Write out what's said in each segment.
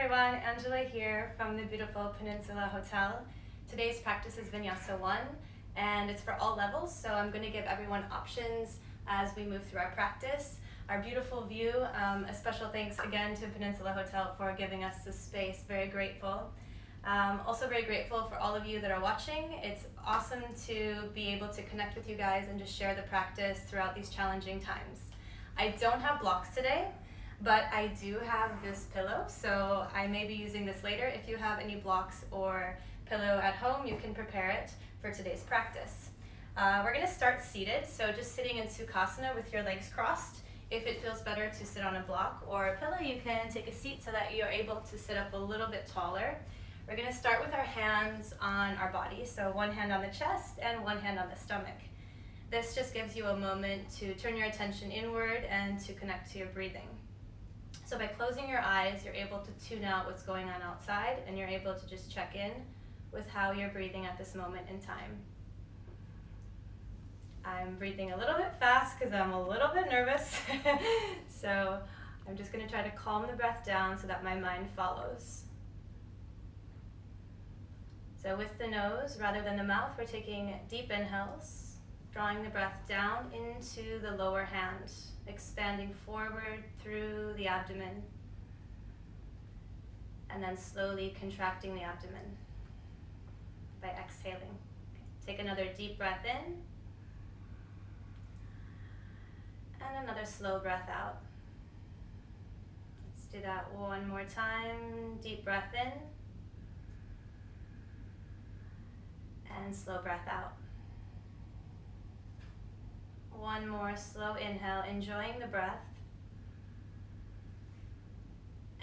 everyone, Angela here from the beautiful Peninsula Hotel. Today's practice is Vinyasa 1 and it's for all levels, so I'm going to give everyone options as we move through our practice. Our beautiful view, a special thanks again to Peninsula Hotel for giving us this space, very grateful. Also very grateful for all of you that are watching. It's awesome to be able to connect with you guys and just share the practice throughout these challenging times. I don't have blocks today, but I do have this pillow, so I may be using this later. If you have any blocks or pillow at home, you can prepare it for today's practice. We're going to start seated, so just sitting in Sukhasana with your legs crossed. If it feels better to sit on a block or a pillow, you can take a seat so that you're able to sit up a little bit taller. We're going to start with our hands on our body, so one hand on the chest and one hand on the stomach. This just gives you a moment to turn your attention inward and to connect to your breathing. So by closing your eyes, you're able to tune out what's going on outside, and you're able to just check in with how you're breathing at this moment in time. I'm breathing a little bit fast because I'm a little bit nervous. So I'm just going to try to calm the breath down so that my mind follows. So with the nose rather than the mouth, we're taking deep inhales, drawing the breath down into the lower hand, expanding forward through the abdomen, and then slowly contracting the abdomen by exhaling. Take another deep breath in, and another slow breath out. Let's do that one more time. Deep breath in, and slow breath out. One more slow inhale, enjoying the breath.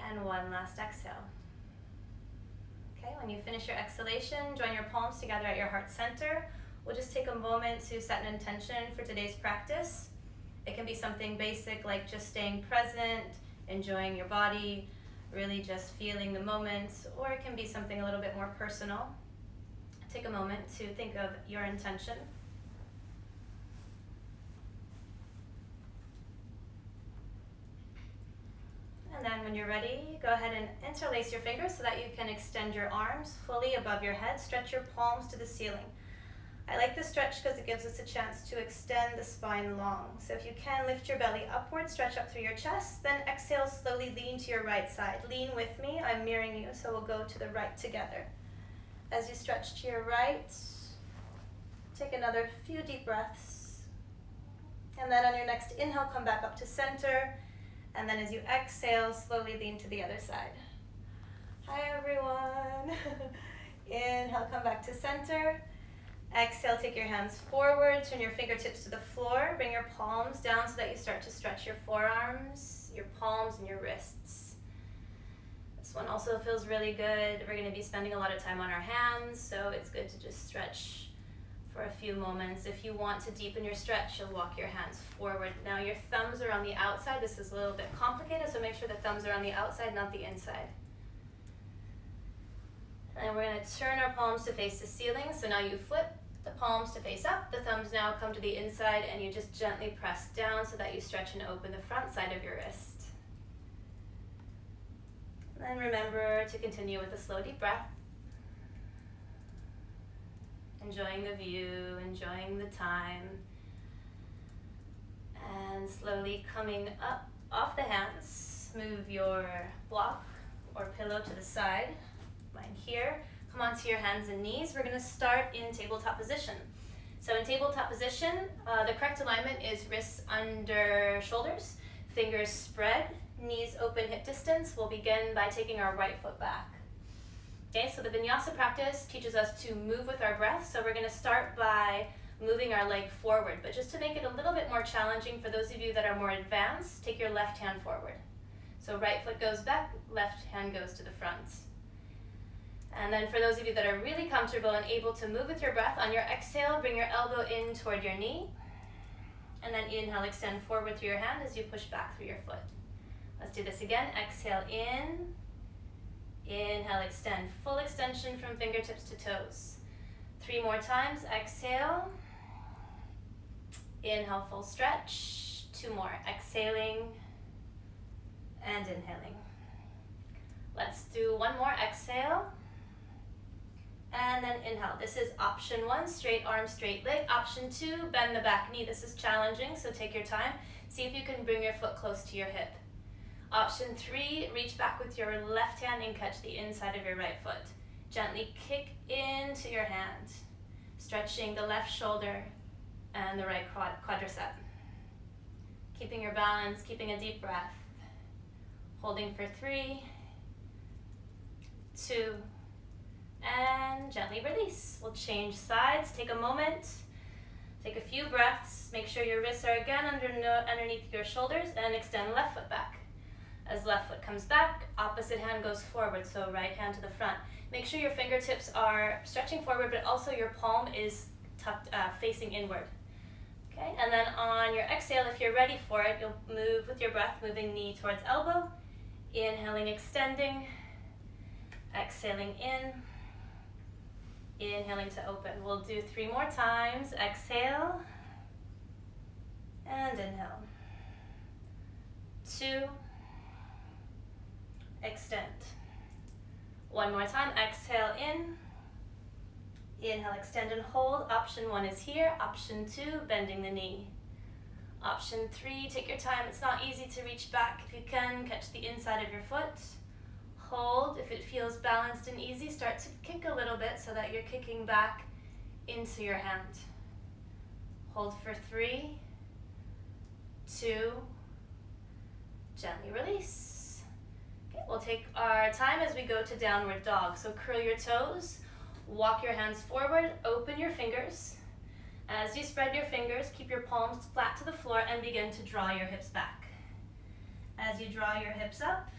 And one last exhale. Okay, when you finish your exhalation, join your palms together at your heart center. We'll just take a moment to set an intention for today's practice. It can be something basic like just staying present, enjoying your body, really just feeling the moment, or it can be something a little bit more personal. Take a moment to think of your intention. And then when you're ready, go ahead and interlace your fingers so that you can extend your arms fully above your head. Stretch your palms to the ceiling. I like this stretch because it gives us a chance to extend the spine long. So if you can, lift your belly upward, stretch up through your chest, then exhale, slowly lean to your right side. Lean with me, I'm mirroring you, so we'll go to the right together. As you stretch to your right, take another few deep breaths. And then on your next inhale, come back up to center. And then as you exhale, slowly lean to the other side. Hi everyone. Inhale, come back to center. Exhale, take your hands forward, turn your fingertips to the floor. Bring your palms down so that you start to stretch your forearms, your palms, and your wrists. This one also feels really good. We're going to be spending a lot of time on our hands, so it's good to just stretch for a few moments. If you want to deepen your stretch, you'll walk your hands forward. Now your thumbs are on the outside. This is a little bit complicated, so make sure the thumbs are on the outside, not the inside. And we're going to turn our palms to face the ceiling. So now you flip the palms to face up. The thumbs now come to the inside, and you just gently press down so that you stretch and open the front side of your wrist. And then remember to continue with a slow deep breath. Enjoying the view, enjoying the time. And slowly coming up off the hands, move your block or pillow to the side. Mine here. Come onto your hands and knees. We're going to start in tabletop position. So in tabletop position, the correct alignment is wrists under shoulders, fingers spread, knees open, hip distance. We'll begin by taking our right foot back. Okay, so the Vinyasa practice teaches us to move with our breath. So we're going to start by moving our leg forward. But just to make it a little bit more challenging for those of you that are more advanced, take your left hand forward. So right foot goes back, left hand goes to the front. And then for those of you that are really comfortable and able to move with your breath, on your exhale, bring your elbow in toward your knee. And then inhale, extend forward through your hand as you push back through your foot. Let's do this again. Exhale in. Inhale, extend. Full extension from fingertips to toes. 3 more times. Exhale. Inhale, full stretch. 2 more. Exhaling and inhaling. Let Let's do one more. Exhale. And then inhale. This is option 1, straight arm, straight leg. Option 2, bend the back knee. This is challenging, so take your time. See if you can bring your foot close to your hip. Option 3, reach back with your left hand and catch the inside of your right foot. Gently kick into your hand, stretching the left shoulder and the right quadricep. Keeping your balance, keeping a deep breath. Holding for 3, 2, and gently release. We'll change sides. Take a moment. Take a few breaths. Make sure your wrists are again underneath your shoulders, and extend left foot back. As left foot comes back, opposite hand goes forward, so right hand to the front. Make sure your fingertips are stretching forward, but also your palm is tucked, facing inward. Okay, and then on your exhale, if you're ready for it, you'll move with your breath, moving knee towards elbow. Inhaling, extending. Exhaling in. Inhaling to open. We'll do 3 more times. Exhale. And inhale. 2. Extend. 1 more time. Exhale in. Inhale, extend and hold. Option 1 is here. Option 2, bending the knee. Option 3, take your time. It's not easy to reach back. If you can, catch the inside of your foot. Hold. If it feels balanced and easy, start to kick a little bit so that you're kicking back into your hand. Hold for 3, 2, gently release. Okay, we'll take our time as we go to downward dog. So curl your toes, walk your hands forward, open your fingers. As you spread your fingers, keep your palms flat to the floor and begin to draw your hips back. As you draw your hips up,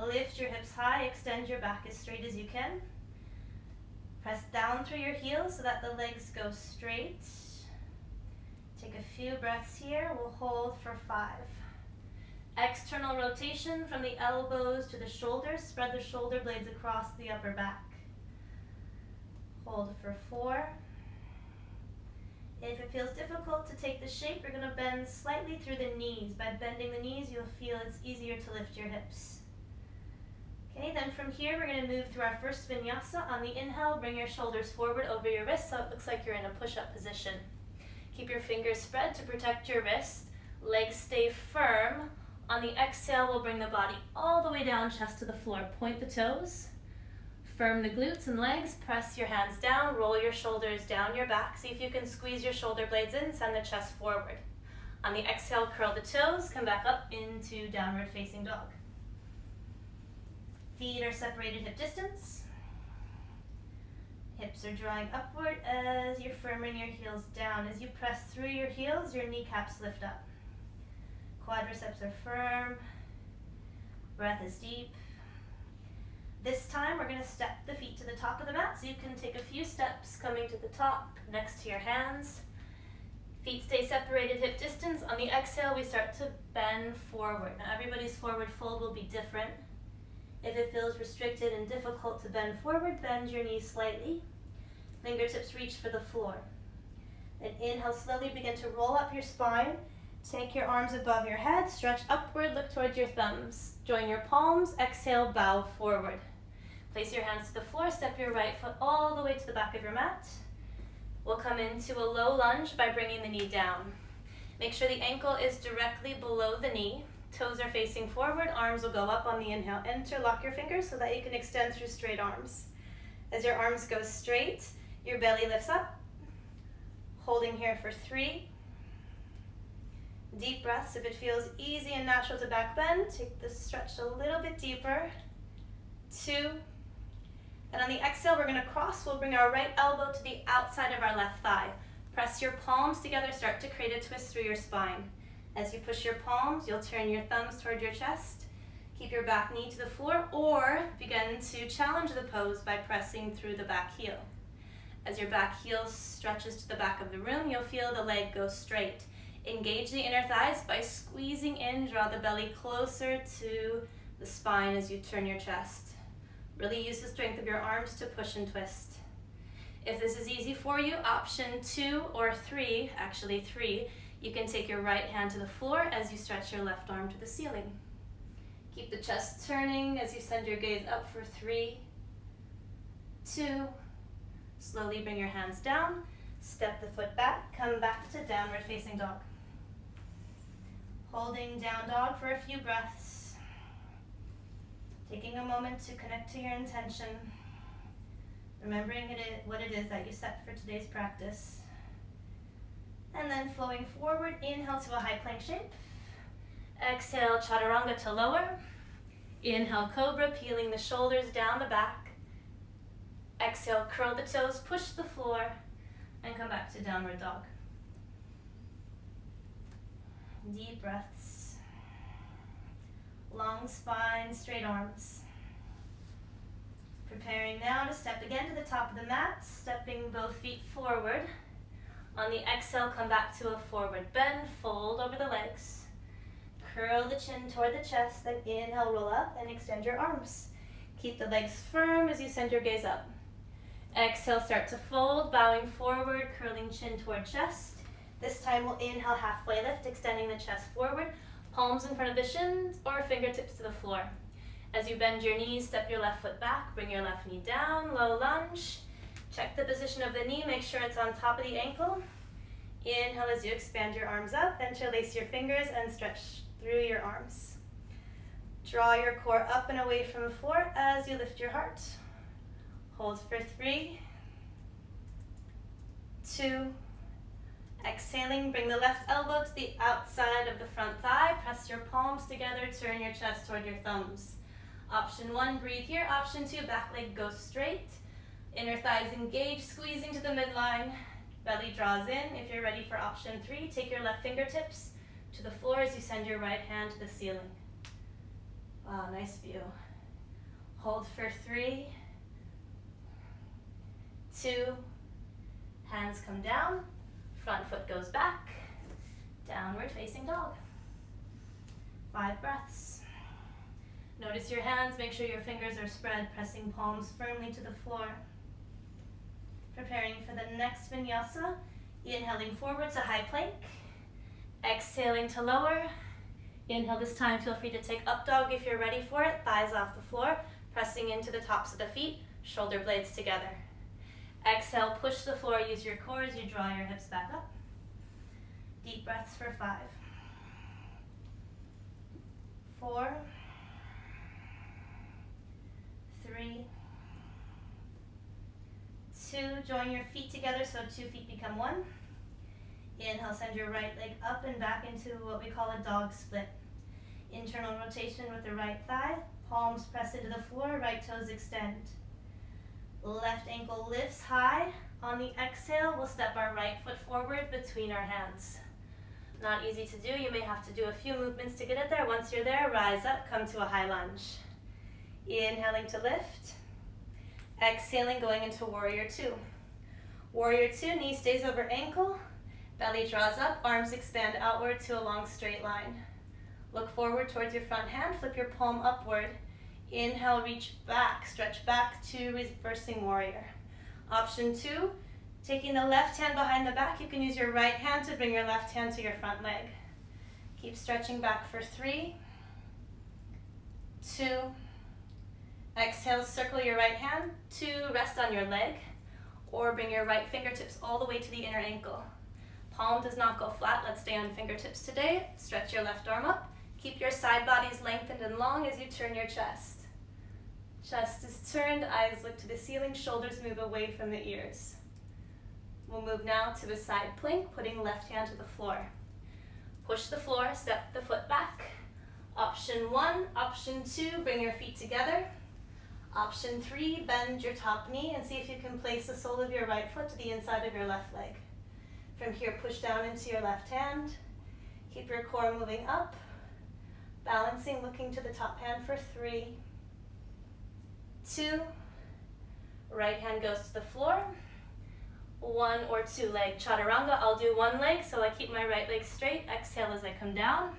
lift your hips high, extend your back as straight as you can. Press down through your heels so that the legs go straight. Take a few breaths here. We'll hold for 5. External rotation from the elbows to the shoulders. Spread the shoulder blades across the upper back. Hold for 4. If it feels difficult to take the shape, you're going to bend slightly through the knees. By bending the knees, you'll feel it's easier to lift your hips. Okay, then from here, we're going to move through our first vinyasa. On the inhale, bring your shoulders forward over your wrists so it looks like you're in a push-up position. Keep your fingers spread to protect your wrist. Legs stay firm. On the exhale, we'll bring the body all the way down, chest to the floor. Point the toes. Firm the glutes and legs, press your hands down, roll your shoulders down your back. See if you can squeeze your shoulder blades in, send the chest forward. On the exhale, curl the toes, come back up into downward facing dog. Feet are separated hip distance. Hips are drawing upward as you're firming your heels down. As you press through your heels, your kneecaps lift up. Quadriceps are firm. Breath is deep. This time, we're going to step the feet to the top of the mat, so you can take a few steps coming to the top, next to your hands. Feet stay separated hip distance. On the exhale, we start to bend forward. Now, everybody's forward fold will be different. If it feels restricted and difficult to bend forward, bend your knees slightly. Fingertips reach for the floor. Then inhale, slowly begin to roll up your spine. Take your arms above your head, stretch upward, look towards your thumbs. Join your palms, exhale, bow forward. Place your hands to the floor, step your right foot all the way to the back of your mat. We'll come into a low lunge by bringing the knee down. Make sure the ankle is directly below the knee. Toes are facing forward, arms will go up on the inhale. Interlock your fingers so that you can extend through straight arms. As your arms go straight, your belly lifts up. Holding here for 3. Deep breaths. If it feels easy and natural to back bend, take the stretch a little bit deeper. 2. And on the exhale, we're going to cross. We'll bring our right elbow to the outside of our left thigh. Press your palms together. Start to create a twist through your spine. As you push your palms, you'll turn your thumbs toward your chest. Keep your back knee to the floor, or begin to challenge the pose by pressing through the back heel. As your back heel stretches to the back of the room, you'll feel the leg go straight. Engage the inner thighs by squeezing in. Draw the belly closer to the spine as you turn your chest. Really use the strength of your arms to push and twist. If this is easy for you, option 2 or 3, actually 3, you can take your right hand to the floor as you stretch your left arm to the ceiling. Keep the chest turning as you send your gaze up for 3, 2. Slowly bring your hands down. Step the foot back. Come back to downward facing dog. Holding down dog for a few breaths. Taking a moment to connect to your intention. Remembering what it is that you set for today's practice. And then flowing forward, inhale to a high plank shape. Exhale, chaturanga to lower. Inhale, cobra, peeling the shoulders down the back. Exhale, curl the toes, push the floor, and come back to downward dog. Deep breaths. Long spine, straight arms. Preparing now to step again to the top of the mat, stepping both feet forward. On the exhale, come back to a forward bend, fold over the legs. Curl the chin toward the chest, then inhale, roll up and extend your arms. Keep the legs firm as you send your gaze up. Exhale, start to fold, bowing forward, curling chin toward chest. This time we'll inhale, halfway lift, extending the chest forward, palms in front of the shins or fingertips to the floor. As you bend your knees, step your left foot back, bring your left knee down, low lunge. Check the position of the knee, make sure it's on top of the ankle. Inhale as you expand your arms up, interlace your fingers and stretch through your arms. Draw your core up and away from the floor as you lift your heart. Hold for 3, 2. Exhaling, bring the left elbow to the outside of the front thigh. Press your palms together, turn your chest toward your thumbs. Option 1, breathe here. Option 2, back leg goes straight. Inner thighs engage, squeezing to the midline. Belly draws in. If you're ready for option 3, take your left fingertips to the floor as you send your right hand to the ceiling. Wow, nice view. Hold for 3, 2. Hands come down. Front foot goes back. Downward facing dog. 5 breaths. Notice your hands. Make sure your fingers are spread, pressing palms firmly to the floor. Preparing for the next vinyasa. Inhaling forward to high plank. Exhaling to lower. Inhale this time. Feel free to take up dog if you're ready for it. Thighs off the floor. Pressing into the tops of the feet. Shoulder blades together. Exhale, push the floor, use your core as you draw your hips back up. Deep breaths for 5, 4, 3, 2. Join your feet together so 2 feet become 1. Inhale, send your right leg up and back into what we call a dog split. Internal rotation with the right thigh, palms press into the floor, right toes extend. Left ankle lifts high. On the exhale, we'll step our right foot forward between our hands. Not easy to do. You may have to do a few movements to get it there. Once you're there, rise up, come to a high lunge. Inhaling to lift. Exhaling, going into warrior 2. Warrior 2, knee stays over ankle. Belly draws up, arms expand outward to a long straight line. Look forward towards your front hand, flip your palm upward. Inhale, reach back, stretch back to reversing warrior. Option 2, taking the left hand behind the back, you can use your right hand to bring your left hand to your front leg. Keep stretching back for 3, 2. Exhale, circle your right hand to rest on your leg, or bring your right fingertips all the way to the inner ankle. Palm does not go flat, let's stay on fingertips today. Stretch your left arm up. Keep your side bodies lengthened and long as you turn your chest. Chest is turned, eyes look to the ceiling, shoulders move away from the ears. We'll move now to a side plank, putting left hand to the floor. Push the floor, step the foot back. Option 1, option 2, bring your feet together. Option 3, bend your top knee and see if you can place the sole of your right foot to the inside of your left leg. From here, push down into your left hand. Keep your core moving up. Balancing, looking to the top hand for 3, 2. Right hand goes to the floor. 1 or 2 leg chaturanga. I'll do 1 leg, so I keep my right leg straight. Exhale as I come down.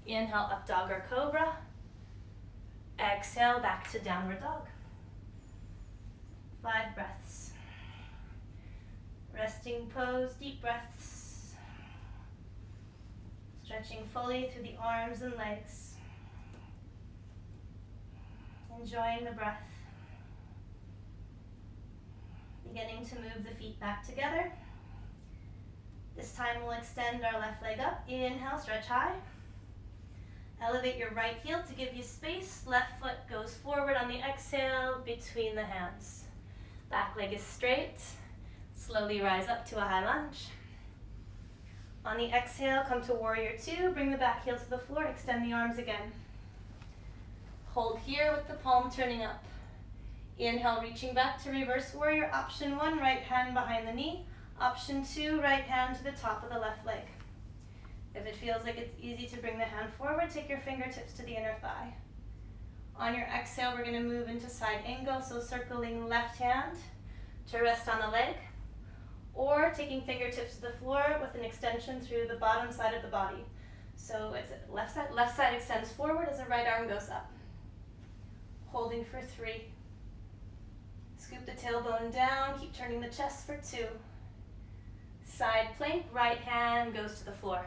Inhale, up dog or cobra. Exhale, back to downward dog. 5 breaths. Resting pose, deep breaths. Stretching fully through the arms and legs. Enjoying the breath. Beginning to move the feet back together. This time we'll extend our left leg up. Inhale, stretch high. Elevate your right heel to give you space. Left foot goes forward on the exhale between the hands. Back leg is straight. Slowly rise up to a high lunge. On the exhale, come to warrior two. Bring the back heel to the floor. Extend the arms again. Hold here with the palm turning up. Inhale, reaching back to reverse warrior. Option one, right hand behind the knee. Option two, right hand to the top of the left leg. If it feels like it's easy to bring the hand forward, take your fingertips to the inner thigh. On your exhale, we're going to move into side angle, so circling left hand to rest on the leg, or taking fingertips to the floor with an extension through the bottom side of the body. So it's left side extends forward as the right arm goes up. Holding for 3. Scoop the tailbone down, keep turning the chest for 2. Side plank, right hand goes to the floor.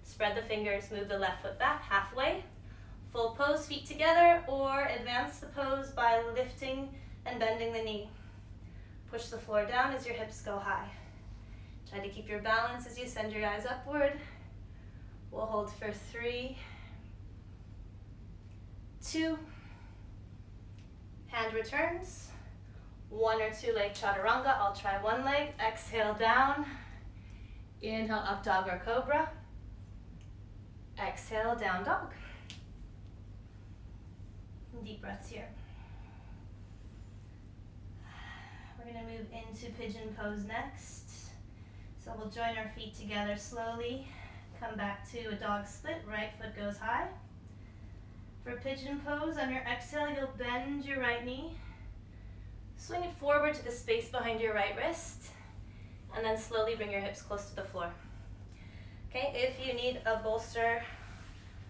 Spread the fingers, move the left foot back halfway. Full pose, feet together, or advance the pose by lifting and bending the knee. Push the floor down as your hips go high. Try to keep your balance as you send your eyes upward. We'll hold for 3, 2, hand returns. 1 or 2 leg chaturanga. I'll try one leg. Exhale down. Inhale, up dog or cobra. Exhale, down dog. Deep breaths here. We're going to move into pigeon pose next. So we'll join our feet together slowly. Come back to a dog split. Right foot goes high. For pigeon pose, on your exhale, you'll bend your right knee. Swing it forward to the space behind your right wrist. And then slowly bring your hips close to the floor. Okay, if you need a bolster,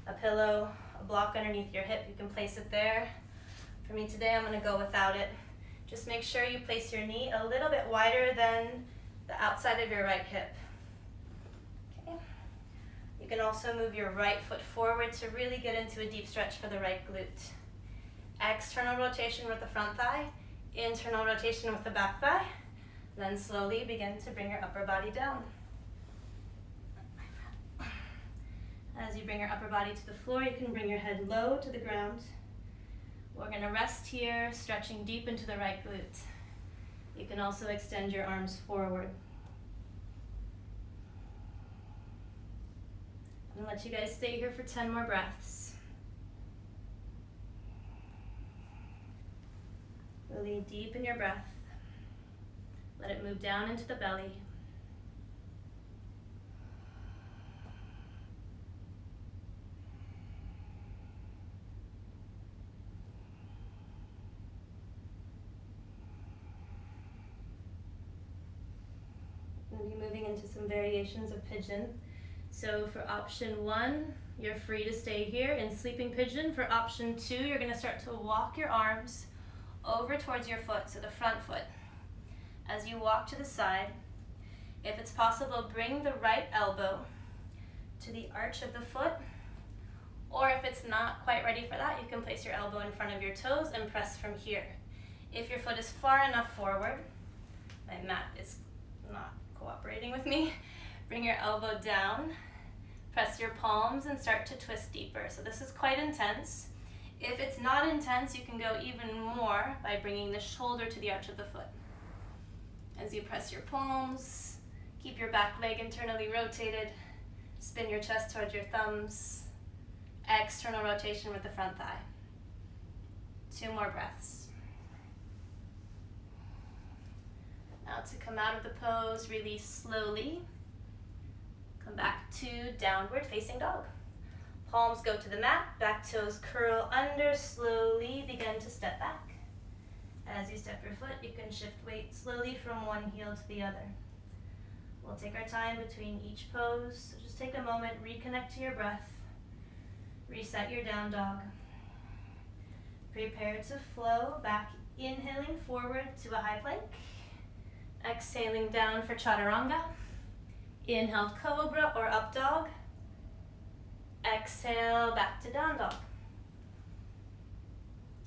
a pillow, a block underneath your hip, you can place it there. For me today, I'm going to go without it. Just make sure you place your knee a little bit wider than the outside of your right hip. Okay. You can also move your right foot forward to really get into a deep stretch for the right glute. External rotation with the front thigh, internal rotation with the back thigh. Then slowly begin to bring your upper body down. As you bring your upper body to the floor, you can bring your head low to the ground. We're going to rest here, stretching deep into the right glute. You can also extend your arms forward. I'm going to let you guys stay here for 10 more breaths. Really deepen your breath. Let it move down into the belly. We'll be moving into some variations of pigeon. So for option 1, you're free to stay here in sleeping pigeon. For option 2, you're going to start to walk your arms over towards your foot, so the front foot. As you walk to the side, if it's possible, bring the right elbow to the arch of the foot, or if it's not quite ready for that, you can place your elbow in front of your toes and press from here. If your foot is far enough forward, my mat is not cooperating with me, bring your elbow down, press your palms and start to twist deeper. So this is quite intense. If it's not intense, you can go even more by bringing the shoulder to the arch of the foot. As you press your palms, keep your back leg internally rotated, spin your chest towards your thumbs, external rotation with the front thigh. 2 more breaths. Now to come out of the pose, release slowly. Come back to downward facing dog. Palms go to the mat, back toes curl under, slowly begin to step back. As you step your foot, you can shift weight slowly from one heel to the other. We'll take our time between each pose, so just take a moment, reconnect to your breath, reset your down dog. Prepare to flow back, inhaling forward to a high plank, exhaling down for chaturanga. Inhale, cobra or up dog. Exhale, back to down dog.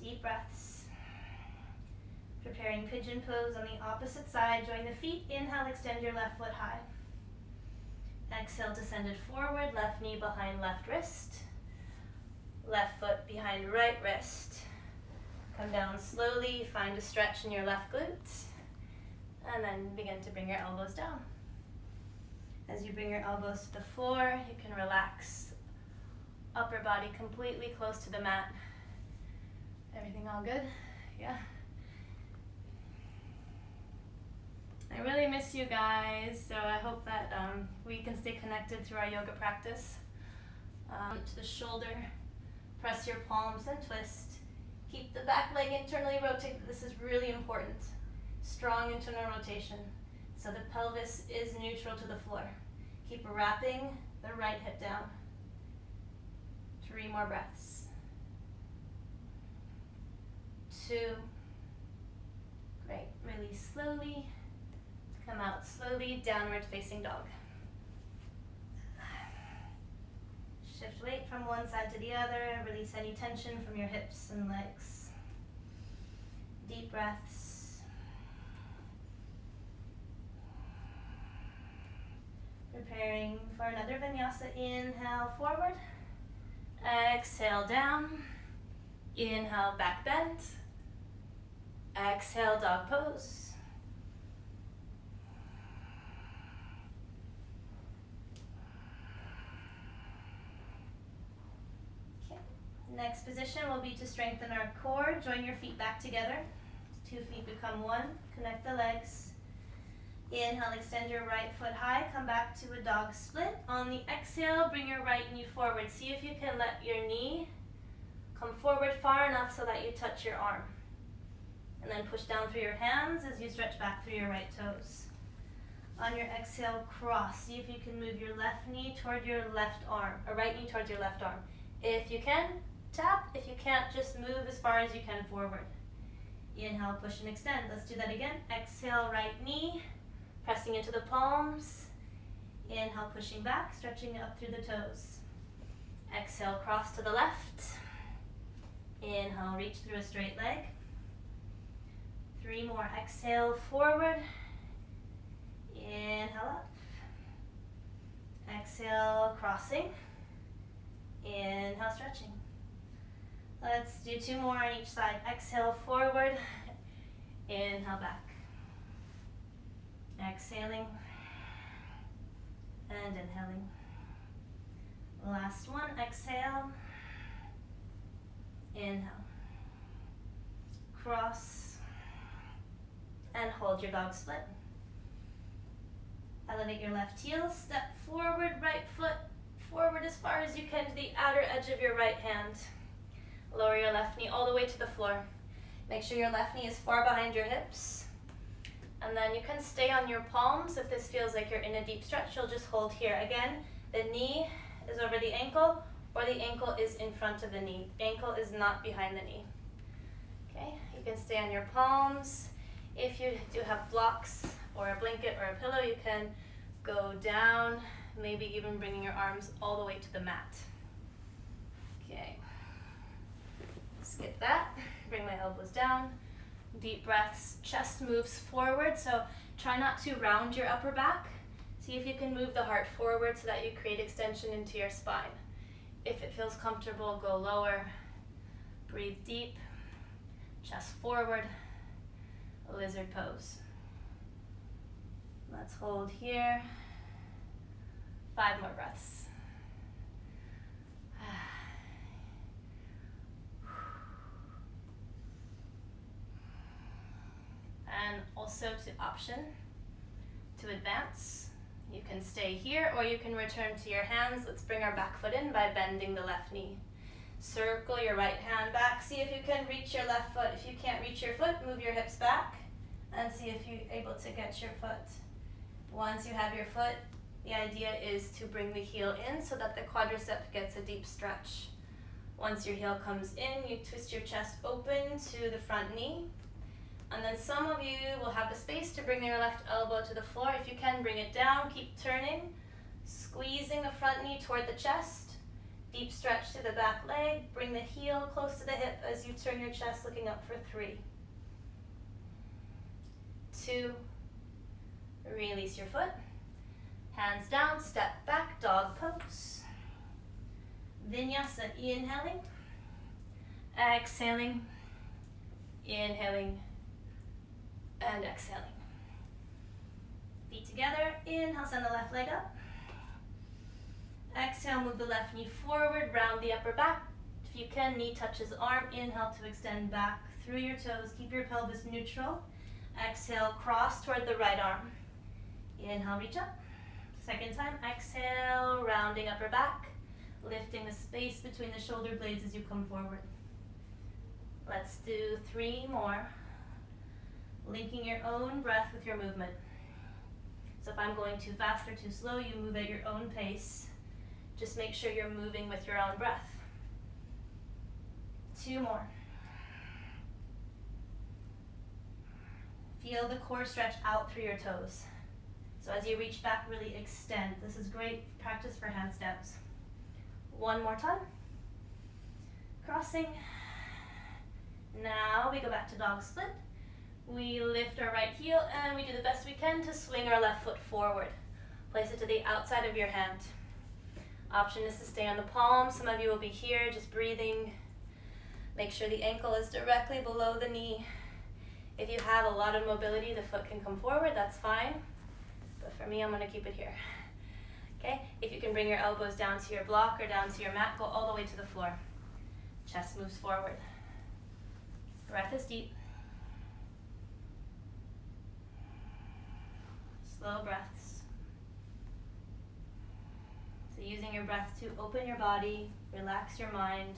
Deep breaths. Preparing pigeon pose on the opposite side. Join the feet. Inhale, extend your left foot high. Exhale, descended forward. Left knee behind left wrist. Left foot behind right wrist. Come down slowly. Find a stretch in your left glute. And then begin to bring your elbows down. As you bring your elbows to the floor, you can relax upper body completely close to the mat. Everything all good? Yeah. I really miss you guys, so I hope that we can stay connected through our yoga practice. To the shoulder, press your palms and twist. Keep the back leg internally rotated. This is really important. Strong internal rotation. So the pelvis is neutral to the floor. Keep wrapping the right hip down. 3 more breaths. 2. Great. Release slowly. Come out slowly, downward facing dog. Shift weight from one side to the other. Release any tension from your hips and legs. Deep breaths. Preparing for another vinyasa. Inhale, forward. Exhale, down. Inhale, back bend. Exhale, dog pose. Okay. Next position will be to strengthen our core. Join your feet back together. 2 feet become 1. Connect the legs. Inhale, extend your right foot high. Come back to a dog split. On the exhale, bring your right knee forward. See if you can let your knee come forward far enough so that you touch your arm. And then push down through your hands as you stretch back through your right toes. On your exhale, cross. See if you can move your left knee toward your left arm, or right knee towards your left arm. If you can, tap. If you can't, just move as far as you can forward. Inhale, push and extend. Let's do that again. Exhale, right knee, pressing into the palms. Inhale, pushing back, stretching up through the toes. Exhale, cross to the left. Inhale, reach through a straight leg. 3 more. Exhale, forward. Inhale up. Exhale, crossing. Inhale, stretching. Let's do 2 more on each side. Exhale, forward. Inhale, back. Exhaling. And inhaling. Last one. Exhale. Inhale. Cross. And hold your dog split. Elevate your left heel, step forward, right foot forward as far as you can to the outer edge of your right hand. Lower your left knee all the way to the floor. Make sure your left knee is far behind your hips. And then you can stay on your palms. If this feels like you're in a deep stretch, you'll just hold here. Again, the knee is over the ankle, or the ankle is in front of the knee. Ankle is not behind the knee. Okay, you can stay on your palms. If you do have blocks or a blanket or a pillow, you can go down, maybe even bringing your arms all the way to the mat. Okay, skip that. Bring my elbows down. Deep breaths, chest moves forward, so try not to round your upper back. See if you can move the heart forward so that you create extension into your spine. If it feels comfortable, go lower. Breathe deep, chest forward. Lizard pose. Let's hold here. 5 more breaths. And also to option to advance. You can stay here or you can return to your hands. Let's bring our back foot in by bending the left knee. Circle your right hand back. See if you can reach your left foot. If you can't reach your foot, move your hips back and see if you're able to get your foot. Once you have your foot, the idea is to bring the heel in so that the quadricep gets a deep stretch. Once your heel comes in, you twist your chest open to the front knee. And then some of you will have the space to bring your left elbow to the floor. If you can, bring it down. Keep turning, squeezing the front knee toward the chest. Deep stretch to the back leg. Bring the heel close to the hip as you turn your chest, looking up for 3, 2, release your foot. Hands down, step back, dog pose. Vinyasa, inhaling, exhaling, inhaling, and exhaling. Feet together, inhale, send the left leg up. Exhale, move the left knee forward, round the upper back. If you can, knee touches arm. Inhale to extend back through your toes. Keep your pelvis neutral. Exhale, cross toward the right arm. Inhale, reach up. Second time, exhale, rounding upper back, lifting the space between the shoulder blades as you come forward. Let's do 3 more. Linking your own breath with your movement. So if I'm going too fast or too slow, you move at your own pace. Just make sure you're moving with your own breath. 2 more. Feel the core stretch out through your toes. So as you reach back, really extend. This is great practice for handstands. 1 more time. Crossing. Now we go back to dog split. We lift our right heel and we do the best we can to swing our left foot forward. Place it to the outside of your hand. Option is to stay on the palm. Some of you will be here just breathing. Make sure the ankle is directly below the knee. If you have a lot of mobility, the foot can come forward, that's fine. But for me, I'm gonna keep it here. Okay, if you can bring your elbows down to your block or down to your mat, go all the way to the floor. Chest moves forward. Breath is deep. Slow breaths. So using your breath to open your body, relax your mind.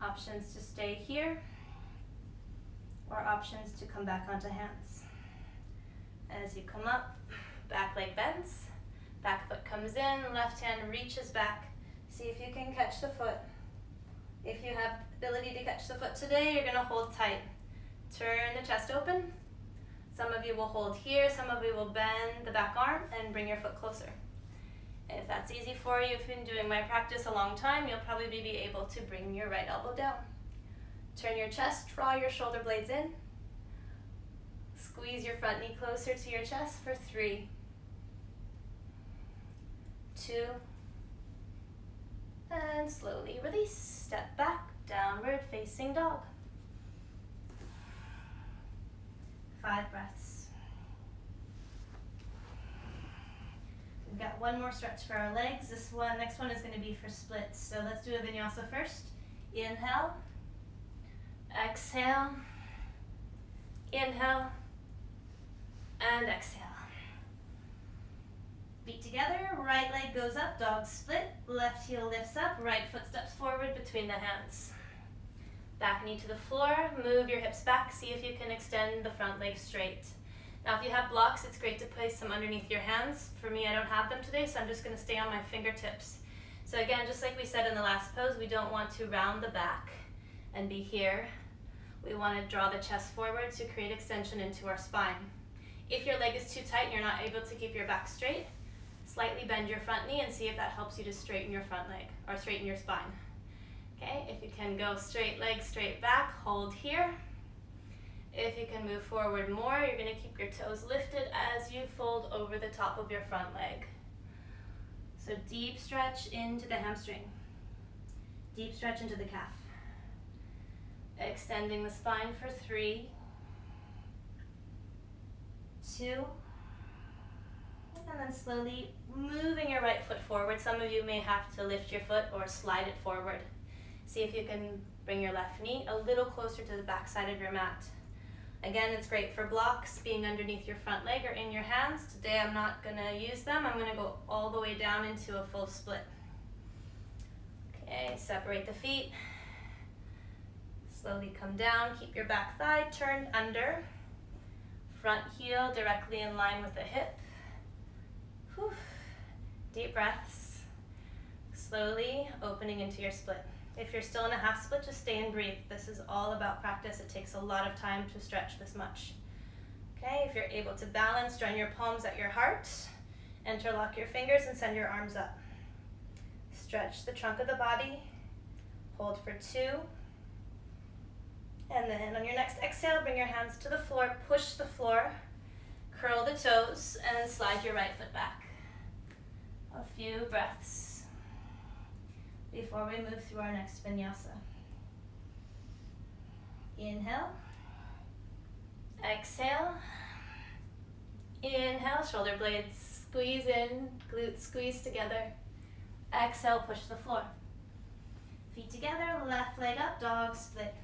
Options to stay here, or options to come back onto hands. As you come up, back leg bends, back foot comes in, left hand reaches back. See if you can catch the foot. If you have ability to catch the foot today, you're gonna hold tight. Turn the chest open. Some of you will hold here, some of you will bend the back arm and bring your foot closer. If that's easy for you, if you've been doing my practice a long time, you'll probably be able to bring your right elbow down. Turn your chest, draw your shoulder blades in. Squeeze your front knee closer to your chest for 3, 2, and slowly release. Step back, downward facing dog. 5 breaths. We've got 1 more stretch for our legs. Next one is going to be for splits. So let's do a vinyasa first. Inhale, exhale, inhale, and exhale. Feet together, right leg goes up, dog split, left heel lifts up, right foot steps forward between the hands. Back knee to the floor, move your hips back, see if you can extend the front leg straight. Now if you have blocks, it's great to place them underneath your hands. For me, I don't have them today, so I'm just going to stay on my fingertips. So again, just like we said in the last pose, we don't want to round the back and be here. We want to draw the chest forward to create extension into our spine. If your leg is too tight and you're not able to keep your back straight, slightly bend your front knee and see if that helps you to straighten your front leg or straighten your spine. Okay, if you can go straight leg, straight back, hold here. If you can move forward more, you're going to keep your toes lifted as you fold over the top of your front leg. So deep stretch into the hamstring. Deep stretch into the calf. Extending the spine for 3, 2, and then slowly moving your right foot forward. Some of you may have to lift your foot or slide it forward. See if you can bring your left knee a little closer to the back side of your mat. Again, it's great for blocks, being underneath your front leg or in your hands. Today I'm not going to use them. I'm going to go all the way down into a full split. Okay, separate the feet. Slowly come down, keep your back thigh turned under. Front heel directly in line with the hip. Whew. Deep breaths. Slowly opening into your split. If you're still in a half split, just stay and breathe. This is all about practice. It takes a lot of time to stretch this much. Okay, if you're able to balance, join your palms at your heart Interlock your fingers and send your arms up. Stretch the trunk of the body. Hold for 2. And then on your next exhale, bring your hands to the floor, push the floor, curl the toes, and slide your right foot back. A few breaths before we move through our next vinyasa. Inhale. Exhale. Inhale, shoulder blades squeeze in, glutes squeeze together. Exhale, push the floor. Feet together, left leg up, dog split.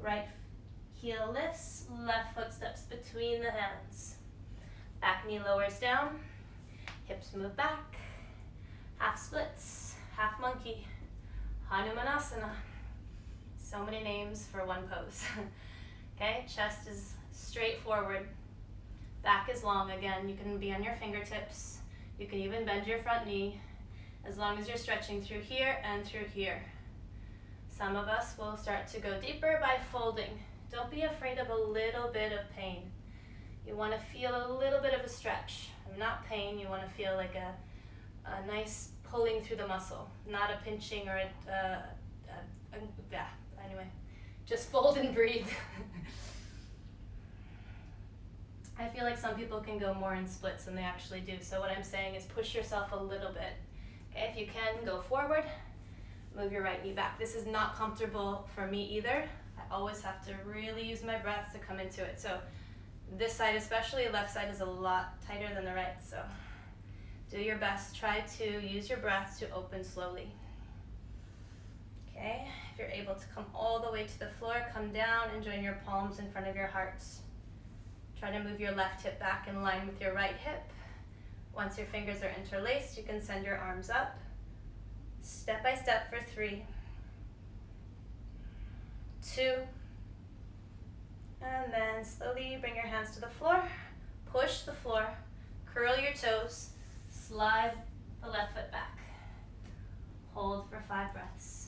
Right heel lifts, left foot steps between the hands. Back knee lowers down, hips move back. Half splits, half monkey, Hanumanasana. So many names for one pose. Okay, chest is straight forward. Back is long again. You can be on your fingertips. You can even bend your front knee as long as you're stretching through here and through here. Some of us will start to go deeper by folding. Don't be afraid of a little bit of pain. You want to feel a little bit of a stretch. Not pain, you want to feel like a nice pulling through the muscle, not a pinching or anyway, just fold and breathe. I feel like some people can go more in splits than they actually do. So what I'm saying is push yourself a little bit. Okay, if you can, go forward, move your right knee back. This is not comfortable for me either. I always have to really use my breath to come into it. So this side especially, left side is a lot tighter than the right. So do your best. Try to use your breath to open slowly. Okay, if you're able to come all the way to the floor, come down and join your palms in front of your hearts. Try to move your left hip back in line with your right hip. Once your fingers are interlaced, you can send your arms up. Step by step for 3, 2, and then slowly bring your hands to the floor. Push the floor, curl your toes, slide the left foot back. Hold for 5 breaths.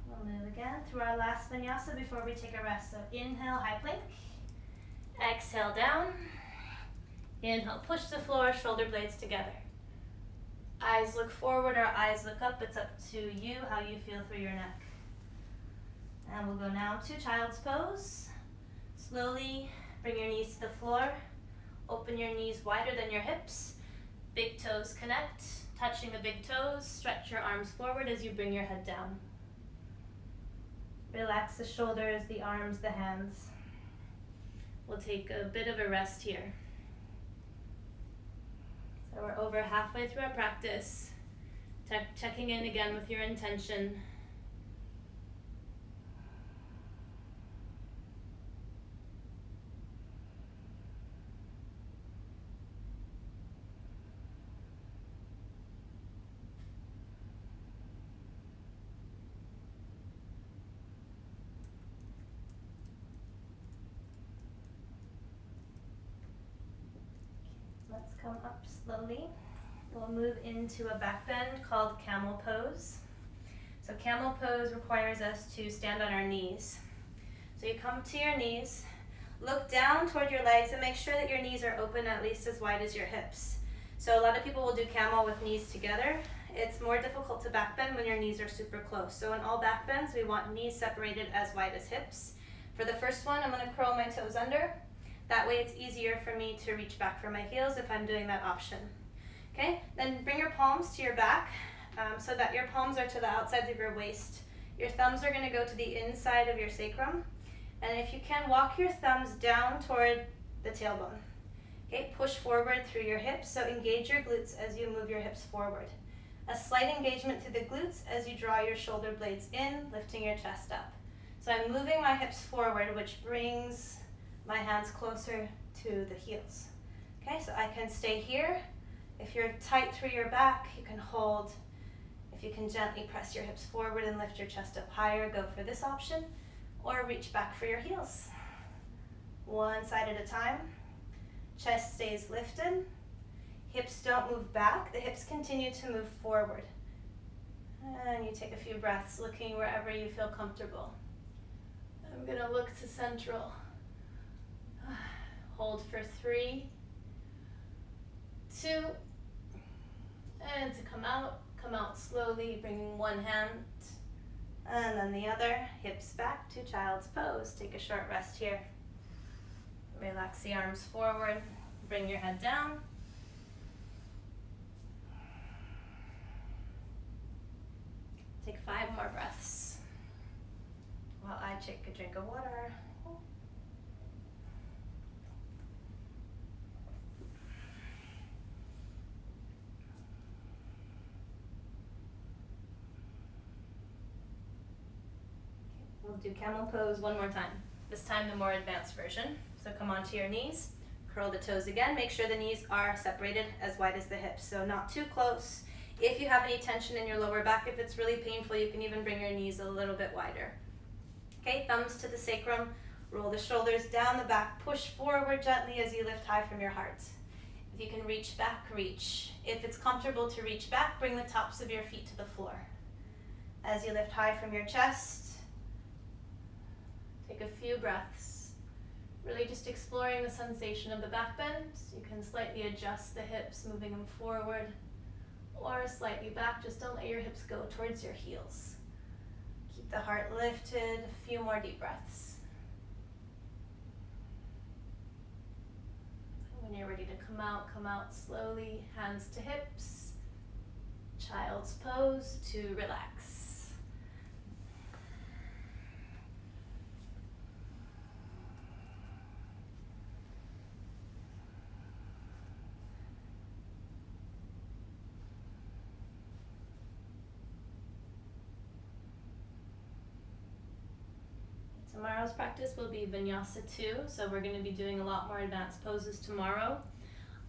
We'll move again through our last vinyasa before we take a rest. So inhale, high plank. Exhale, down. Inhale, push the floor, shoulder blades together. Eyes look forward or eyes look up. It's up to you how you feel through your neck. And we'll go now to child's pose. Slowly bring your knees to the floor. Open your knees wider than your hips. Big toes connect, touching the big toes. Stretch your arms forward as you bring your head down. Relax the shoulders, the arms, the hands. We'll take a bit of a rest here. So we're over halfway through our practice. Checking in again with your intention. Let's come up slowly. We'll move into a back bend called Camel pose. So Camel pose requires us to stand on our knees. So you come to your knees, look down toward your legs and make sure that your knees are open at least as wide as your hips. So a lot of people will do Camel with knees together. It's more difficult to back bend when your knees are super close. So in all back bends, we want knees separated as wide as hips. For the first one, I'm going to curl my toes under. That way it's easier for me to reach back for my heels if I'm doing that option. Okay, then bring your palms to your back so that your palms are to the outsides of your waist. Your thumbs are going to go to the inside of your sacrum. And if you can, walk your thumbs down toward the tailbone. Okay, push forward through your hips, so engage your glutes as you move your hips forward. A slight engagement through the glutes as you draw your shoulder blades in, lifting your chest up. So I'm moving my hips forward, which brings my hands closer to the heels. Okay, so I can stay here. If you're tight through your back, you can hold. If you can gently press your hips forward and lift your chest up higher, go for this option, or reach back for your heels. One side at a time. Chest stays lifted. Hips don't move back. The hips continue to move forward. And you take a few breaths looking wherever you feel comfortable. I'm gonna look to central. Hold for 3, 2, and to come out slowly, bringing one hand and then the other, hips back to child's pose. Take a short rest here. Relax the arms forward, bring your head down. Take 5 more breaths while I take a drink of water. We'll do camel pose one more time. This time the more advanced version. So come onto your knees, curl the toes again. Make sure the knees are separated as wide as the hips, so not too close. If you have any tension in your lower back, if it's really painful, you can even bring your knees a little bit wider. Okay, thumbs to the sacrum, roll the shoulders down the back, push forward gently as you lift high from your heart. If you can reach back, reach. If it's comfortable to reach back, bring the tops of your feet to the floor. As you lift high from your chest, take a few breaths, really just exploring the sensation of the back bend. You can slightly adjust the hips, moving them forward or slightly back. Just don't let your hips go towards your heels. Keep the heart lifted, a few more deep breaths. When you're ready to come out slowly, hands to hips, child's pose to relax. Tomorrow's practice will be Vinyasa 2, so we're going to be doing a lot more advanced poses tomorrow.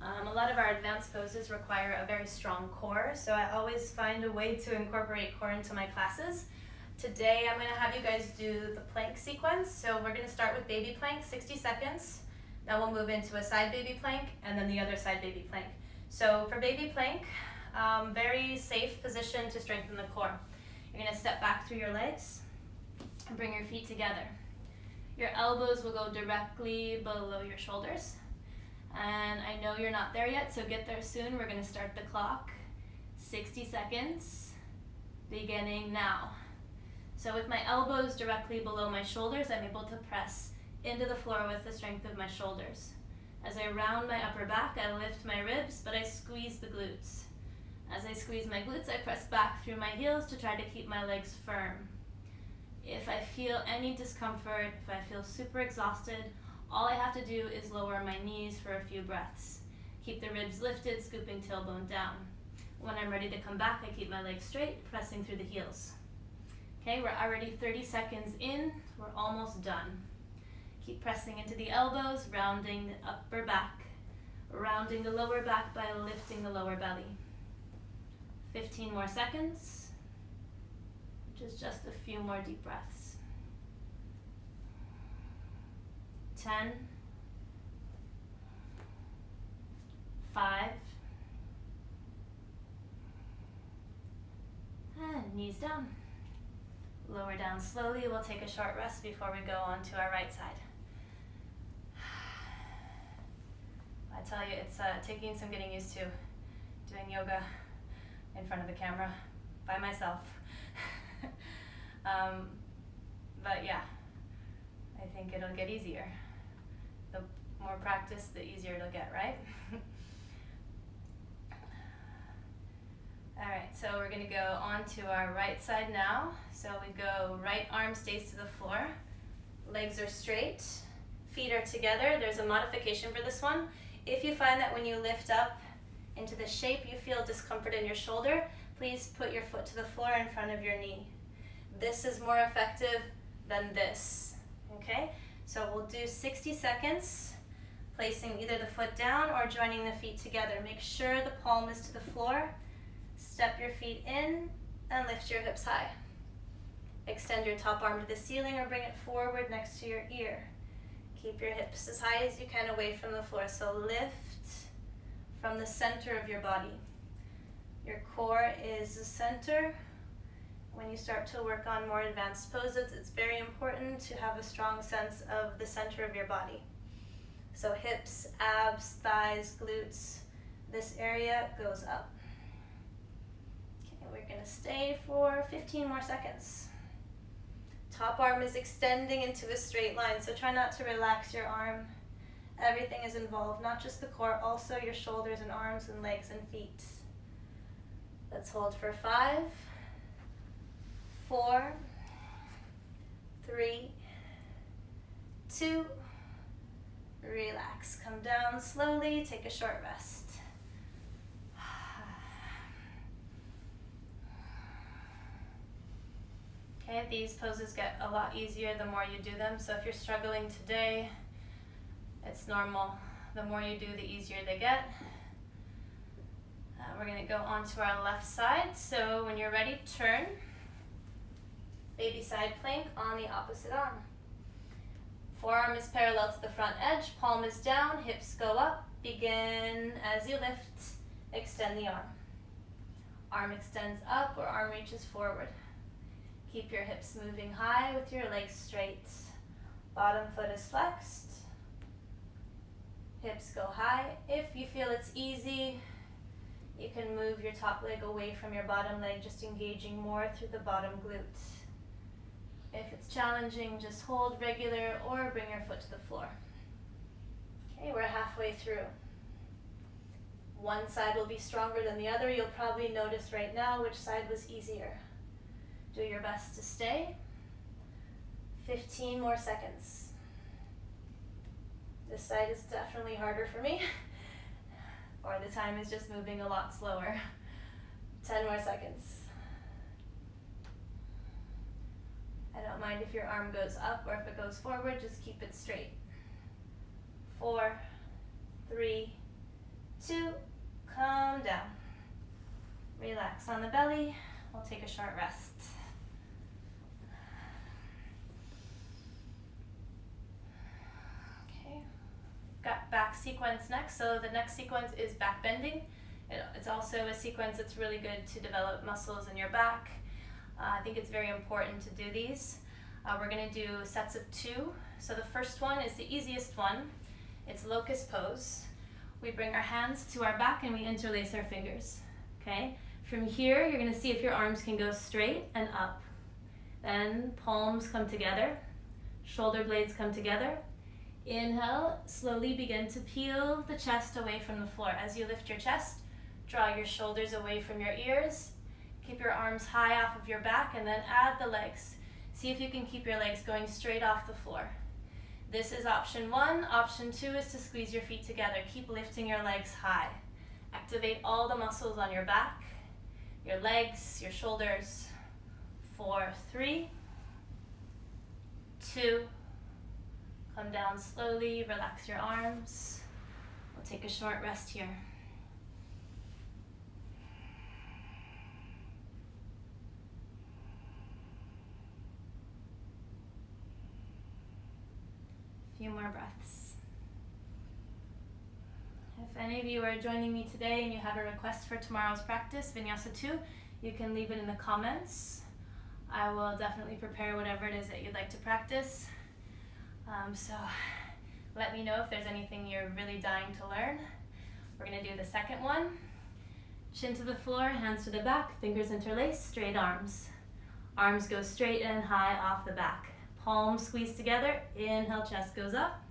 A lot of our advanced poses require a very strong core, so I always find a way to incorporate core into my classes. Today I'm going to have you guys do the plank sequence, so we're going to start with baby plank, 60 seconds. Then we'll move into a side baby plank, and then the other side baby plank. So for baby plank, very safe position to strengthen the core. You're going to step back through your legs and bring your feet together. Your elbows will go directly below your shoulders. And I know you're not there yet, so get there soon. We're going to start the clock. 60 seconds, beginning now. So with my elbows directly below my shoulders, I'm able to press into the floor with the strength of my shoulders. As I round my upper back, I lift my ribs, but I squeeze the glutes. As I squeeze my glutes, I press back through my heels to try to keep my legs firm. If I feel any discomfort, if I feel super exhausted, all I have to do is lower my knees for a few breaths. Keep the ribs lifted, scooping tailbone down. When I'm ready to come back, I keep my legs straight, pressing through the heels. Okay, we're already 30 seconds in, we're almost done. Keep pressing into the elbows, rounding the upper back, rounding the lower back by lifting the lower belly. 15 more seconds. Just a few more deep breaths. 10, 5, and knees down. Lower down slowly. We'll take a short rest before we go on to our right side. I tell you, it's taking some getting used to doing yoga in front of the camera by myself. But yeah, I think it'll get easier. The more practice, the easier it'll get, right? All right, so we're gonna go on to our right side now. So we go right arm stays to the floor, legs are straight, feet are together. There's a modification for this one. If you find that when you lift up into the shape, you feel discomfort in your shoulder, please put your foot to the floor in front of your knee. This is more effective than this, okay? So we'll do 60 seconds, placing either the foot down or joining the feet together. Make sure the palm is to the floor. Step your feet in and lift your hips high. Extend your top arm to the ceiling or bring it forward next to your ear. Keep your hips as high as you can away from the floor. So lift from the center of your body. Your core is the center, When you start to work on more advanced poses, it's very important to have a strong sense of the center of your body. So hips, abs, thighs, glutes, this area goes up. Okay, we're gonna stay for 15 more seconds. Top arm is extending into a straight line, so try not to relax your arm. Everything is involved, not just the core, also your shoulders and arms and legs and feet. Let's hold for 5, 4, 3, 2, relax. Come down slowly, take a short rest. Okay, these poses get a lot easier the more you do them, so if you're struggling today, it's normal. The more you do, the easier they get. We're going to go on to our left side, so when you're ready, turn. Baby side plank on the opposite arm. Forearm is parallel to the front edge, palm is down, hips go up. Begin as you lift, extend the arm. Arm extends up or arm reaches forward. Keep your hips moving high with your legs straight. Bottom foot is flexed. Hips go high. If you feel it's easy, you can move your top leg away from your bottom leg, just engaging more through the bottom glute. If it's challenging, just hold regular or bring your foot to the floor. Okay, we're halfway through. One side will be stronger than the other. You'll probably notice right now which side was easier. Do your best to stay. 15 more seconds. This side is definitely harder for me, or the time is just moving a lot slower. 10 more seconds. I don't mind if your arm goes up or if it goes forward, just keep it straight. 4, 3, 2, calm down. Relax on the belly. We'll take a short rest. Okay, got back sequence next. So the next sequence is back bending. It's also a sequence that's really good to develop muscles in your back. I think it's very important to do these. We're going to do sets of 2. So the first one is the easiest one. It's locust pose. We bring our hands to our back and we interlace our fingers. Okay? From here, you're going to see if your arms can go straight and up. Then palms come together, shoulder blades come together. Inhale, slowly begin to peel the chest away from the floor. As you lift your chest, draw your shoulders away from your ears. Keep your arms high off of your back and then add the legs. See if you can keep your legs going straight off the floor. This is option 1. Option 2 is to squeeze your feet together. Keep lifting your legs high. Activate all the muscles on your back, your legs, your shoulders. 4, 3, 2, come down slowly, relax your arms. We'll take a short rest here. Few more breaths. If any of you are joining me today and you have a request for tomorrow's practice, Vinyasa 2, you can leave it in the comments. I will definitely prepare whatever it is that you'd like to practice. So let me know if there's anything you're really dying to learn. We're going to do the second one. Chin to the floor, hands to the back, fingers interlaced, straight arms. Arms go straight and high off the back. Palms squeeze together, inhale, chest goes up.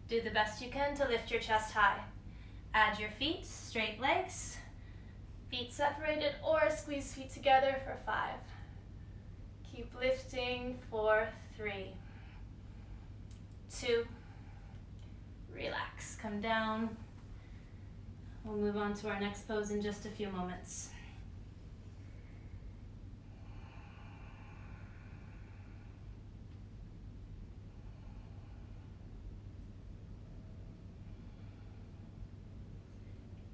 Do the best you can to lift your chest high. Add your feet, straight legs, feet separated or squeeze feet together for 5. Keep lifting, 4, 3, 2, relax, come down. We'll move on to our next pose in just a few moments.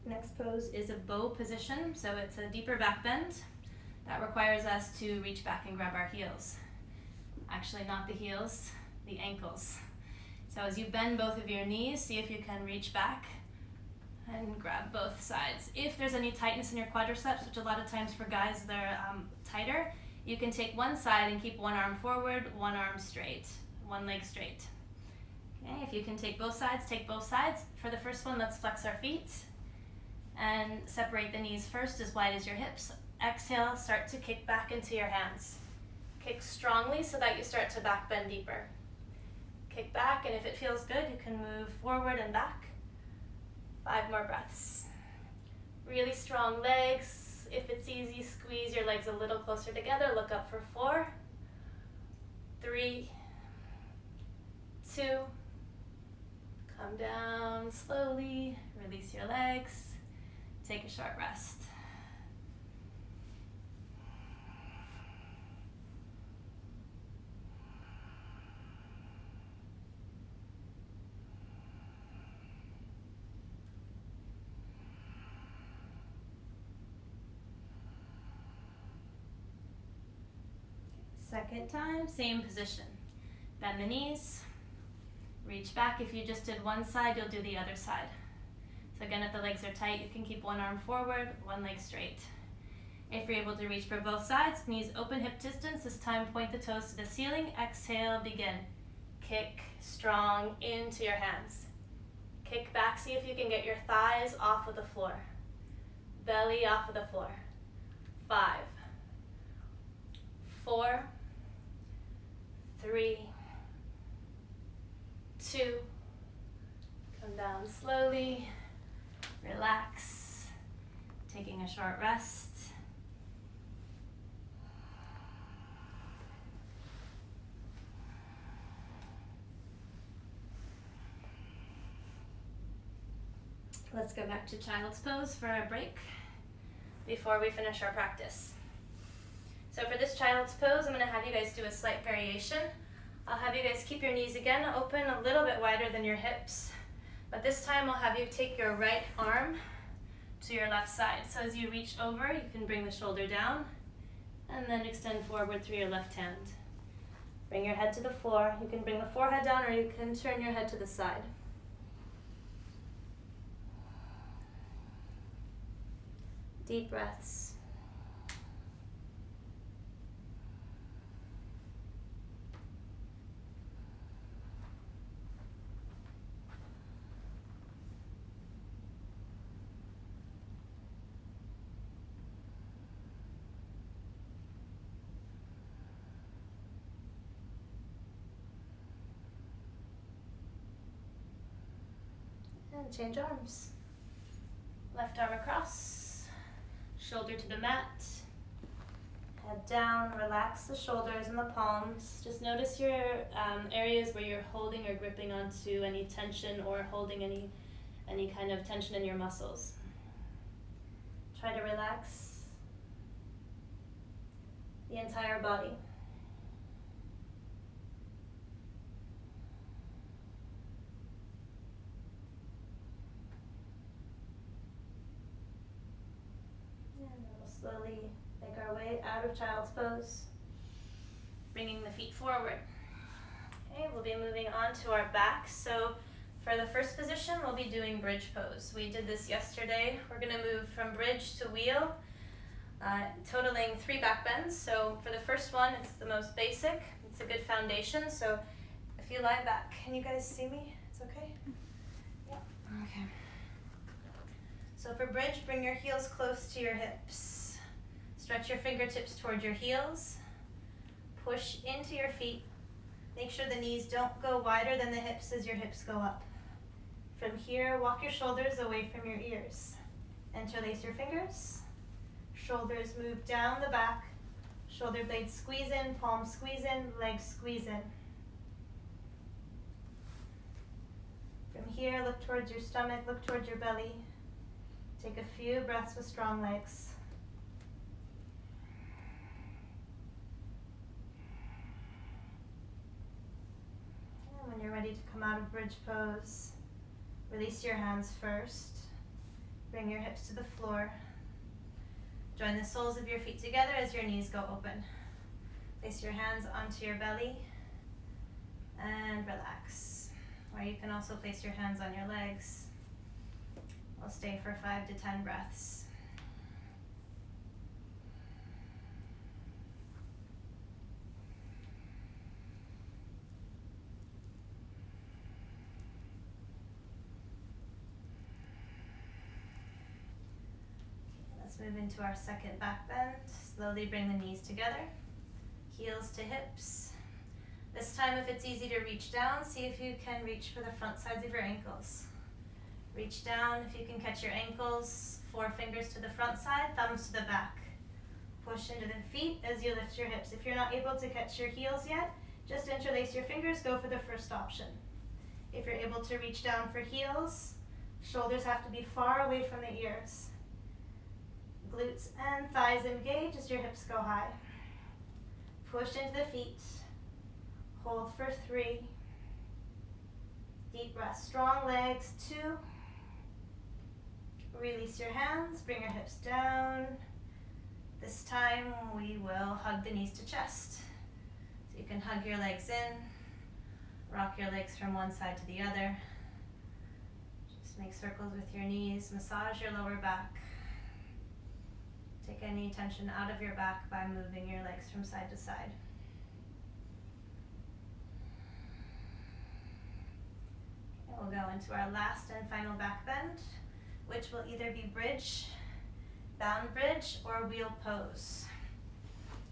Next pose is a bow position, so it's a deeper back bend. That requires us to reach back and grab our heels. Actually, not the heels, the ankles. So as you bend both of your knees, see if you can reach back and grab both sides. If there's any tightness in your quadriceps, which a lot of times for guys they're tighter, You can take one side and keep one arm forward, one arm straight, one leg straight. Okay, if you can take both sides, take both sides. For the first one, let's flex our feet and separate the knees first as wide as your hips. Exhale, start to kick back into your hands. Kick strongly so that you start to back bend deeper. Kick back, and if it feels good, you can move forward and back. 5 more breaths. Really strong legs. If it's easy, squeeze your legs a little closer together. Look up for 4, 3, 2. Come down slowly. Release your legs. Take a short rest. Second time, same position. Bend the knees, reach back. If you just did one side, you'll do the other side. So again, if the legs are tight, you can keep one arm forward, one leg straight. If you're able to reach for both sides, knees open, hip distance. This time, point the toes to the ceiling. Exhale, begin. Kick strong into your hands. Kick back, see if you can get your thighs off of the floor. Belly off of the floor. 5, 4, 3, 2, come down slowly, relax, taking a short rest. Let's go back to child's pose for a break before we finish our practice. So for this child's pose, I'm going to have you guys do a slight variation. I'll have you guys keep your knees again open a little bit wider than your hips. But this time I'll have you take your right arm to your left side. So as you reach over, you can bring the shoulder down and then extend forward through your left hand. Bring your head to the floor. You can bring the forehead down or you can turn your head to the side. Deep breaths. And change arms. Left arm across, shoulder to the mat, head down, relax the shoulders and the palms. Just notice your areas where you're holding or gripping onto any tension or holding any kind of tension in your muscles. Try to relax the entire body. Slowly make our way out of child's pose, bringing the feet forward. Okay, we'll be moving on to our back. So for the first position, we'll be doing bridge pose. We did this yesterday. We're going to move from bridge to wheel, totaling 3 back bends. So for the first one, it's the most basic. It's a good foundation. So if you lie back, can you guys see me? It's okay? Yeah. Okay. So for bridge, bring your heels close to your hips. Stretch your fingertips toward your heels. Push into your feet. Make sure the knees don't go wider than the hips as your hips go up. From here, walk your shoulders away from your ears. Interlace your fingers. Shoulders move down the back. Shoulder blades squeeze in, palms squeeze in, legs squeeze in. From here, look towards your stomach, look towards your belly. Take a few breaths with strong legs. And when you're ready to come out of bridge pose, release your hands first. Bring your hips to the floor. Join the soles of your feet together as your knees go open. Place your hands onto your belly and relax. Or you can also place your hands on your legs. We'll stay for 5 to 10 breaths. move into our second back bend. Slowly bring the knees together, heels to hips. This time, if it's easy to reach down, see if you can reach for the front sides of your ankles. Reach down if you can catch your ankles, 4 fingers to the front side, thumbs to the back. Push into the feet as you lift your hips. If you're not able to catch your heels yet, just interlace your fingers, go for the first option. If you're able to reach down for heels, shoulders have to be far away from the ears. Glutes and thighs engage as your hips go high. Push into the feet. Hold for 3. Deep breath. Strong legs. 2. Release your hands. Bring your hips down. This time we will hug the knees to chest. So you can hug your legs in. Rock your legs from one side to the other. Just make circles with your knees. Massage your lower back. Take any tension out of your back by moving your legs from side to side. Okay, we'll go into our last and final back bend, which will either be bridge, bound bridge, or wheel pose.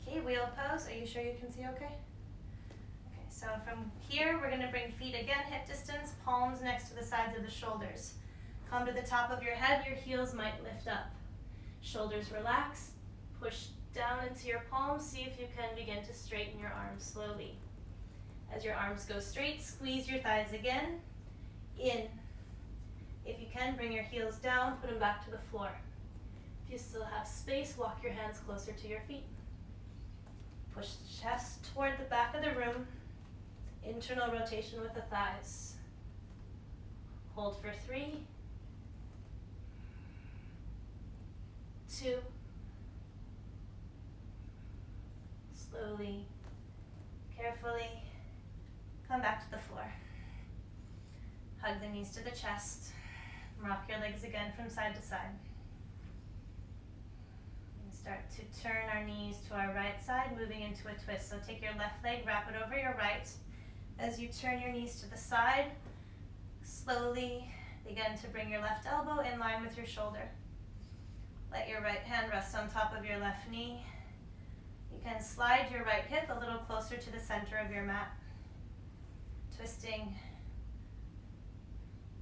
Okay, wheel pose. Are you sure you can see okay? Okay, so from here, we're going to bring feet again, hip distance, palms next to the sides of the shoulders. Come to the top of your head, your heels might lift up. Shoulders relax, push down into your palms, see if you can begin to straighten your arms slowly. As your arms go straight, squeeze your thighs again, in. If you can, bring your heels down, put them back to the floor. If you still have space, walk your hands closer to your feet. Push the chest toward the back of the room, internal rotation with the thighs. Hold for 3, 2, slowly, carefully, come back to the floor. Hug the knees to the chest. Rock your legs again from side to side. And start to turn our knees to our right side, moving into a twist. So take your left leg, wrap it over your right. As you turn your knees to the side, slowly begin to bring your left elbow in line with your shoulder. Let your right hand rest on top of your left knee. You can slide your right hip a little closer to the center of your mat. Twisting.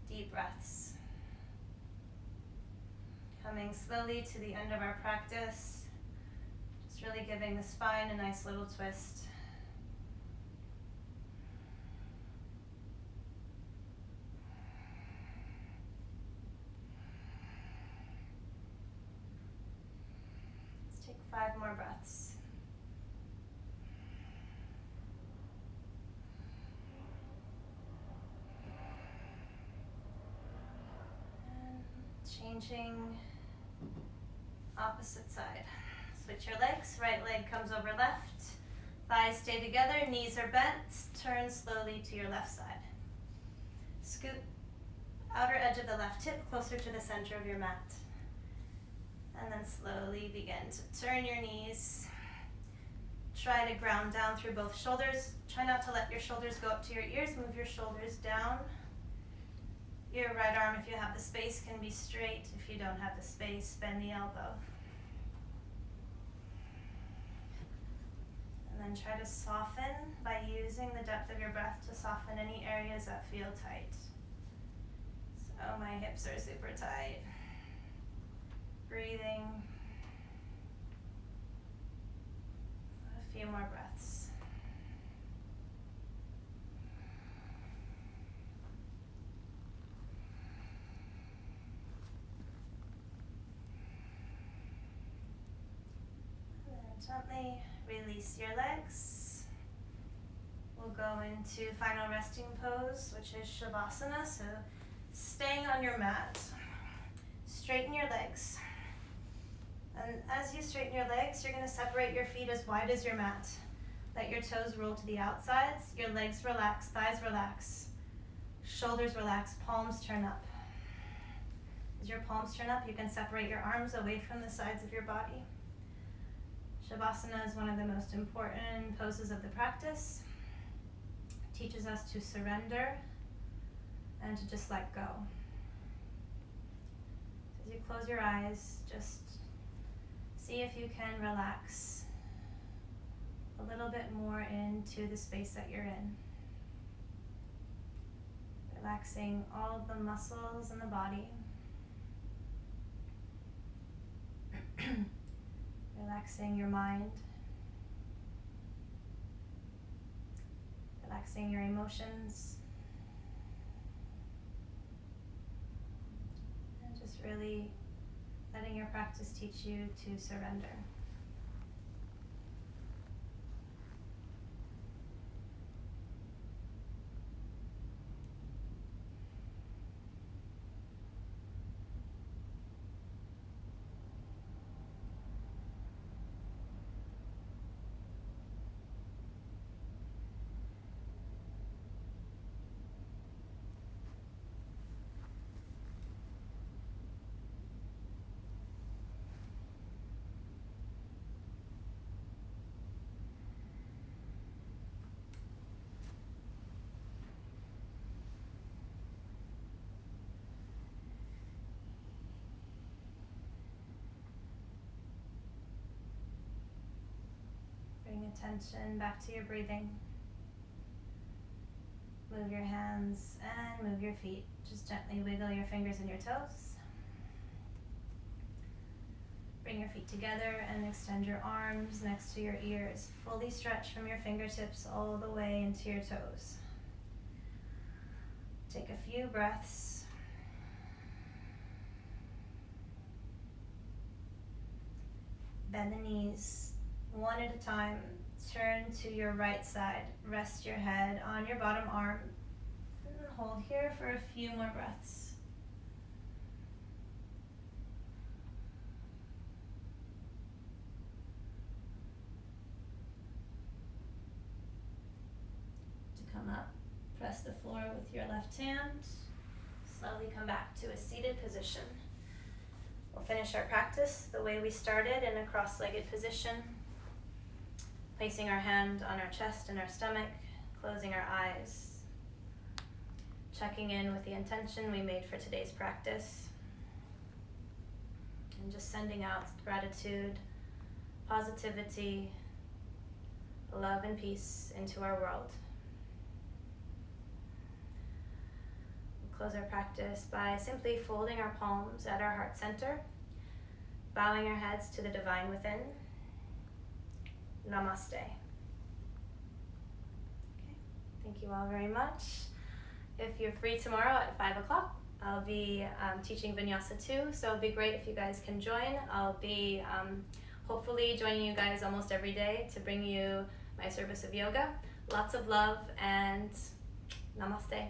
Deep breaths. Coming slowly to the end of our practice. Just really giving the spine a nice little twist. Let's take 5 more breaths. Changing opposite side. Switch your legs. Right leg comes over left. Thighs stay together. Knees are bent. Turn slowly to your left side. Scoot outer edge of the left hip closer to the center of your mat. And then slowly begin to turn your knees. Try to ground down through both shoulders. Try not to let your shoulders go up to your ears. Move your shoulders down. Your right arm, if you have the space, can be straight. If you don't have the space, bend the elbow. And then try to soften by using the depth of your breath to soften any areas that feel tight. So my hips are super tight. Breathing. A few more breaths. Gently release your legs. We'll go into final resting pose, which is shavasana. So staying on your mat, straighten your legs. And as you straighten your legs, you're going to separate your feet as wide as your mat. Let your toes roll to the outsides. Your legs relax, thighs relax, shoulders relax, palms turn up. As your palms turn up, you can separate your arms away from the sides of your body. Shavasana is one of the most important poses of the practice. It teaches us to surrender and to just let go. As you close your eyes, just see if you can relax a little bit more into the space that you're in. Relaxing all of the muscles in the body. Relaxing your mind. Relaxing your emotions. And just really letting your practice teach you to surrender. Bring attention back to your breathing. Move your hands and move your feet. Just gently wiggle your fingers and your toes. Bring your feet together and extend your arms next to your ears. Fully stretch from your fingertips all the way into your toes. Take a few breaths. Bend the knees one at a time. Turn to your right side. Rest your head on your bottom arm. And hold here for a few more breaths. To come up, press the floor with your left hand. Slowly come back to a seated position. We'll finish our practice the way we started, in a cross-legged position. Placing our hand on our chest and our stomach, closing our eyes. Checking in with the intention we made for today's practice. And just sending out gratitude, positivity, love and peace into our world. We'll close our practice by simply folding our palms at our heart center, bowing our heads to the divine within. Namaste. Okay. Thank you all very much. If you're free tomorrow at 5 o'clock, I'll be teaching Vinyasa 2, so it'll be great if you guys can join. I'll be hopefully joining you guys almost every day to bring you my service of yoga. Lots of love and namaste.